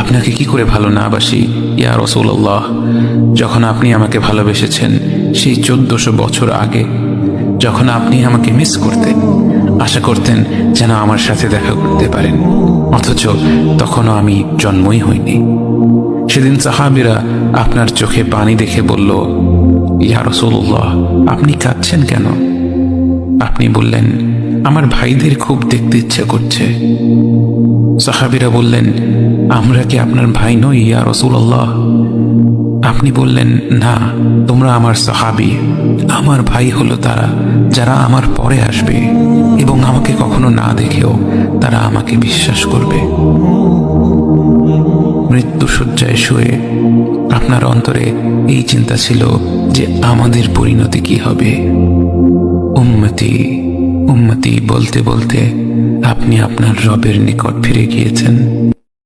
আপনাকে কি করে ভালো না বাসি ইয়া রাসূলুল্লাহ। যখন আপনি আমাকে ভালোবেসেছেন সেই 1400 বছর আগে, যখন আপনি আমাকে মিস করতেন, আশা করতেন যেন আমার সাথে দেখা করতে পারেন, অথচ তখনও আমি জন্মই হইনি। সেদিন সাহাবীরা আপনার চোখে পানি দেখে বলল, ইয়া রাসূলুল্লাহ, আপনি কাঁদছেন কেন? আপনি বললেন, আমার ভাইদের খুব দেখতে ইচ্ছে করছে। সাহাবীরা বললেন, আমরা কি আপনার ভাই নই ইয়া রাসূলুল্লাহ? আপনি বললেন, না, তোমরা আমার সাহাবী। আমার ভাই হলো তারা যারা আমার পরে আসবে এবং আমাকে কখনো না দেখেও তারা আমাকে বিশ্বাস করবে। মৃত্যু শয্যায় শুয়ে আপনার অন্তরে এই চিন্তা ছিল যে আমাদের পরিণতি কি হবে। উম্মতি উম্মতি বলতে বলতে আপনি আপনার রবের নিকট ফিরে গিয়েছেন।